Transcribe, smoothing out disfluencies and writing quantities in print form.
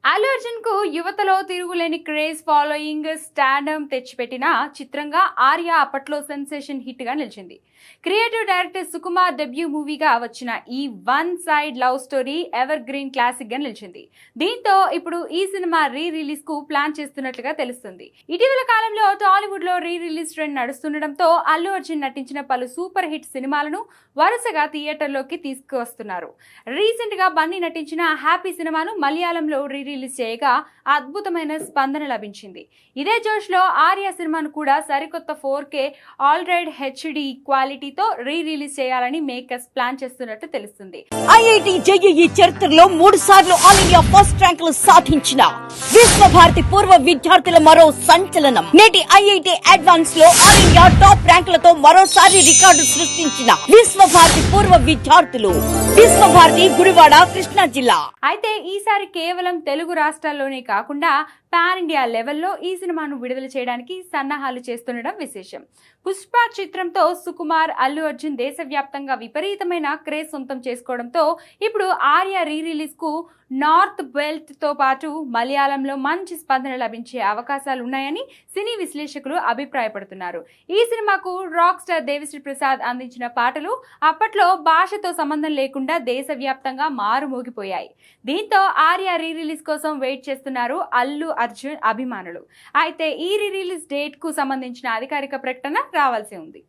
అల్లు అర్జున్ కు యువతలో తిరుగులేని క్రేజ్ ఫాలోయింగ్ స్టాండమ్ తెచ్చిపెట్టిన చిత్రంగా ఆర్య అప్పట్లో సెన్సేషన్ హిట్ గా నిలిచింది. క్రియేటివ్ డైరెక్టర్ సుకుమార్ డెబ్యూ మూవీగా వచ్చిన ఈ one side love story evergreen classic గా నిలిచింది. దీంతో ఇప్పుడు ఈ సినిమా రీ రిలీజ్ కు ప్లాన్ చేస్తున్నట్లుగా తెలుస్తుంది. ఇటీవల కాలంలో టాలీవుడ్ లో రీ రిలీజ్ ట్రెండ్ నడుస్తుండటంతో అల్లు అర్జున్ నటించిన పలు సూపర్ హిట్ సినిమాలను వరుసగా థియేటర్లోకి తీసుకువస్తున్నారు. రీసెంట్ గా బన్నీ నటించిన హ్యాపీ సినిమాను మలయాళంలో రిలీజ్ చేయగా అద్భుతమైన స్పందన లభించింది. ఇదే జోష్ లో ఆర్య సినిమాను కూడా సరికొత్త 4K ఆల్రైడ్ హెచ్డి క్వాలిటీతో రిలీజ్ చేయాలని మేకర్స్ ప్లాన్ చేస్తున్నట్టు తెలుస్తుంది. ఐఐటి జేఈఈ చరిత్రలో 3 సార్లు ఆల్ ఇండియా ఫస్ట్ ర్యాంకులు సాధించిన విశ్వభారతి పూర్వ విద్యార్థుల మరో సంచలనం. నేటి ఐఐటి అడ్వాన్స్ లో ఆల్ ఇండియా టాప్ ర్యాంకులతో మరోసారి రికార్డు సృష్టించిన విశ్వభారతి పూర్వ విద్యార్థులు విశ్వభారతి గుడివాడ కృష్ణా జిల్లా. అయితే ఈసారి కేవలం తెలుగు రాష్ట్రాల్లోనే కాకుండా పాన్ ఇండియా లెవెల్లో ఈ సినిమాను విడుదల చేయడానికి సన్నాహాలు చేస్తుండడం విశేషం. పుష్ప చిత్రంతో సుకుమార్, అల్లు అర్జున్ దేశవ్యాప్తంగా విపరీతమైన క్రేజ్ సొంతం చేసుకోవడంతో ఇప్పుడు ఆర్య రిలీజ్ కు నార్త్ బెల్ట్ తో పాటు మలయాళంలో మంచి స్పందన లభించే అవకాశాలు ఉన్నాయని సినీ విశ్లేషకులు అభిప్రాయపడుతున్నారు. ఈ సినిమాకు రాక్ స్టార్ దేవిశ్రీ ప్రసాద్ అందించిన పాటలు అప్పట్లో భాషతో సంబంధం లేకుండా దేశవ్యాప్తంగా మారుమోగిపోయాయి. దీంతో ఆర్య రిలీజ్ కోసం వెయిట్ చేస్తున్నారు అల్లు అర్జున్ అభిమానులు. అయితే ఈ రిలీజ్ డేట్ కు సంబంధించిన అధికారిక ప్రకటన రావాల్సి ఉంది.